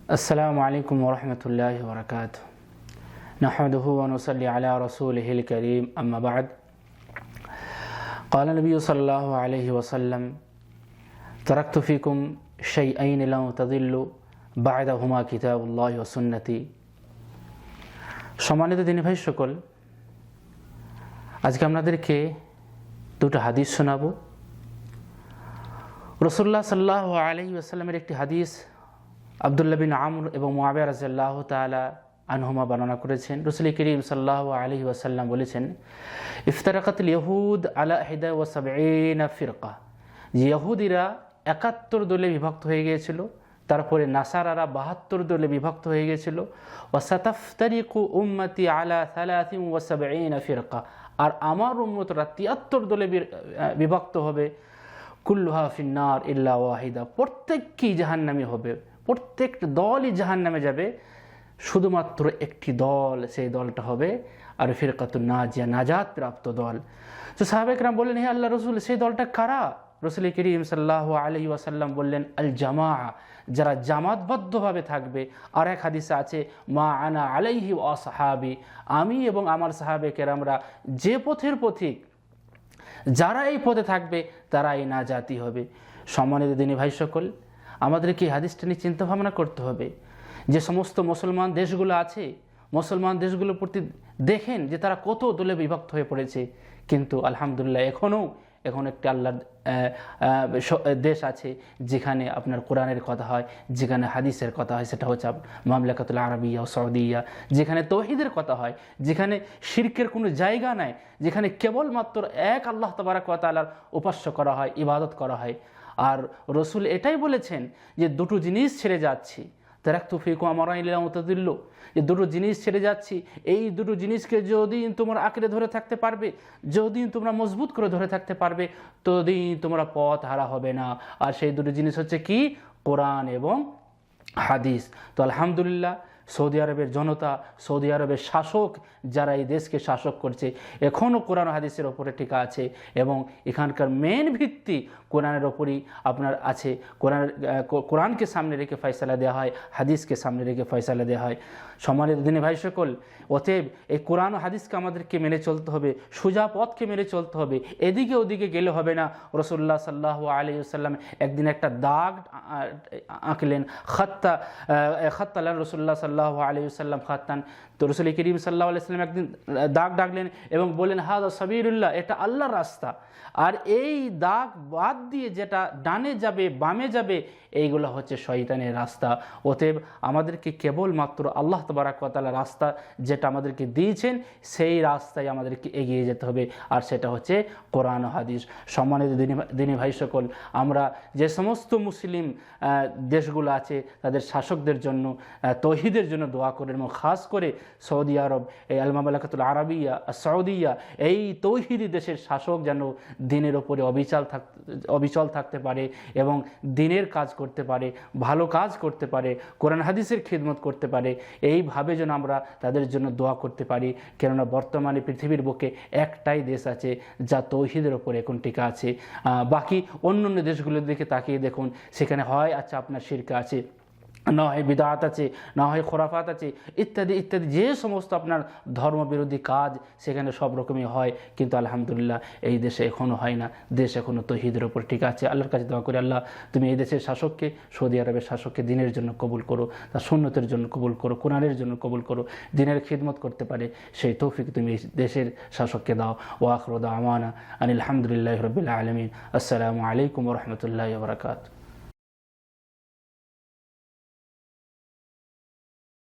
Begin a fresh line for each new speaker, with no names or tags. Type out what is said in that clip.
السلام عليكم ورحمة الله وبركاته نحمده ونصلي على رسوله الكريم أما بعد قال النبي صلى الله عليه وسلم تركت فيكم شيئين لن تضلوا بعدهما كتاب الله وسنتي সম্মানিত দিনী ভাই সকল, আজকে আপনাদেরকে দুটো হাদিস শোনাবো। রাসূলুল্লাহ সাল্লাল্লাহু আলাইহি ওয়াসাল্লামের একটি হাদিস আব্দুল্লাহ বিন আমর এবং মুআবিয়া রাদিয়াল্লাহু তাআলা আনহুমা বর্ণনা করেছেন। রাসূল করিম সাল্লাল্লাহু আলাইহি ওয়াসাল্লাম বলেছেন, ইফতারাকাতুল ইয়াহুদ আলা 71 ফিরকা, যে ইহুদিরা 71 দলে বিভক্ত হয়ে গিয়েছিল, তারপরে নাসারারা 72 দলে বিভক্ত হয়ে গিয়েছিল। ওয়াসাতাফতারিকু উম্মতি আলা 73 ফিরকা, আর আমার উম্মতরা 73 দলে বিভক্ত হবে। কুল্লুহা ফিন্নার ইল্লা ওয়াহিদা, প্রত্যেককেই জাহান্নামী হবে, প্রত্যেকটা দলই জাহান্নামে যাবে, শুধুমাত্র একটি দল, সেই দলটা হবে আর ফিরকাতুন নাজিয়া, নাজাত প্রাপ্ত দল। তো সাহাবায়ে কেরাম বললেন, হে আল্লাহ রাসূল, সেই দলটা কারা? রাসূল করিম সাল্লাল্লাহু আলাইহি ওয়াসাল্লাম বললেন, আল জামাআ, যারা জামাতবদ্ধভাবে থাকবে। আর এক হাদিসে আছে, মা আনা আলাইহি ওয়া আসহাবি, আমি এবং আমার সাহাবে কেরামরা যে পথের পথিক, যারা এই পথে থাকবে তারাই নাজাতি হবে। সম্মানিত দিনী ভাই সকল, আমাদেরকে এই হাদিসটা নিয়ে চিন্তা ভাবনা করতে হবে। যে সমস্ত মুসলমান দেশগুলো আছে, মুসলমান দেশগুলোর প্রতি দেখেন যে তারা কত দলে বিভক্ত হয়ে পড়েছে, কিন্তু আলহামদুলিল্লাহ এখন একটি আল্লাহর দেশ আছে যেখানে আপনার কোরআনের কথা হয়, যেখানে হাদিসের কথা হয়, সেটা হচ্ছে মামলাকাতুল আরবিয়া ও সৌদিয়া, যেখানে তৌহিদের কথা হয়, যেখানে শিরকের কোনো জায়গা নাই, যেখানে কেবলমাত্র এক আল্লাহ তাবারাক ওয়া তাআলার উপাস্য করা হয়, ইবাদত করা হয়। আর রসুল এটাই বলেছেন যে দুটো জিনিস ছেড়ে যাচ্ছি, তারাকতু ফীকুম আমরাইন লা তাদিল্লু, যে দুটো জিনিস ছেড়ে যাচ্ছি, এই দুটো জিনিসকে যদি তোমরা আঁকড়ে ধরে থাকতে পারবে, যদি তোমরা মজবুত করে ধরে থাকতে পারবে, ততদিন তোমরা পথ হারা হবে না। আর সেই দুটো জিনিস হচ্ছে কি? কোরআন এবং হাদিস। তো আলহামদুলিল্লাহ, সৌদি আরবের জনতা, সৌদি আরবের শাসক যারা এই দেশকে শাসক করছে, এখনও কোরআন হাদিসের ওপরে টিকা আছে এবং এখানকার মেন ভিত্তি কোরআনের ওপরই আপনার আছে। কোরআনকে সামনে রেখে ফয়সালা দেওয়া হয়, হাদিসকে সামনে রেখে ফয়সালা দেওয়া হয়। সম্মানিত দিনী ভাই সকল, অতএব এই কোরআন ও হাদিসকে আমাদেরকে মেনে চলতে হবে, সোজা পথকে মেনে চলতে হবে, এদিকে ওদিকে গেলে হবে না। রাসূলুল্লাহ সাল্লাল্লাহু আলাইহি ওয়াসাল্লাম একদিন একটা দাগ আঁকলেন, খাত্তা রাসূলুল্লাহ সাল্লাল্লাহু আলাইহি ওয়াসাল্লাম খাত্তান। তো রাসূল করিম সাল্লাল্লাহু আলাইহি ওয়াসাল্লাম একদিন দাগ ডাকলেন এবং বললেন, হাযা সাবিলুল্লাহ, এটা আল্লাহর রাস্তা। আর এই দাগ বাদ দিয়ে যেটা ডানে যাবে, বামে যাবে, এইগুলো হচ্ছে শয়তানের রাস্তা। অতএব আমাদেরকে কেবলমাত্র আল্লাহ তাবারাক ওয়া তাআলা রাস্তা যেটা আমাদেরকে দিয়েছেন, সেই রাস্তায় আমাদেরকে এগিয়ে যেতে হবে, আর সেটা হচ্ছে কোরআন ও হাদিস। সম্মানিত দিনী ভাই সকল, আমরা যে সমস্ত মুসলিম দেশগুলো আছে তাদের শাসকদের জন্য, তৌহিদের জন্য দোয়া করেন, এবং খাস করে সৌদি আরব, এই আল মামলাকাতুল আরবিয়া সৌদিয়া, এই তৌহিদি দেশের শাসক যেন দিনের ওপরে অবিচল থাকতে পারে এবং দিনের কাজ করতে পারে, ভালো কাজ করতে পারে, কোরআন হাদিসের খিদমত করতে পারে, এইভাবে যেন আমরা তাদের জন্য দোয়া করতে পারি। কেননা বর্তমানে পৃথিবীর বুকে একটাই দেশ আছে যা তৌহিদের ওপরে এখন টিকা আছে। বাকি অন্য দেশগুলোর দিকে তাকিয়ে দেখুন, সেখানে হয় আচ্ছা আপনার শিরক আছে, না হয় বিদআত আছে, না হয় খোরাফাত আছে, ইত্যাদি ইত্যাদি, যে সমস্ত আপনার ধর্মবিরোধী কাজ সেখানে সব রকমই হয়। কিন্তু আলহামদুলিল্লাহ এই দেশে এখনও হয় না, দেশ এখনও তৌহিদের ওপর ঠিক আছে। আল্লাহর কাছে দোয়া করি, আল্লাহ তুমি এই দেশের শাসককে, সৌদি আরবের শাসককে দিনের জন্য কবুল করো, তার সুন্নতের জন্য কবুল করো, কোরআনের জন্য কবুল করো, দিনের খিদমত করতে পারে সেই তৌফিক তুমি এই দেশের শাসককে দাও। ওয়া আখিরু দাওয়ানা আনিল হামদুলিল্লাহি রাব্বিল আলামিন। আসসালামু আলাইকুম ওয়া রাহমাতুল্লাহি ওয়া বারাকাতুহু।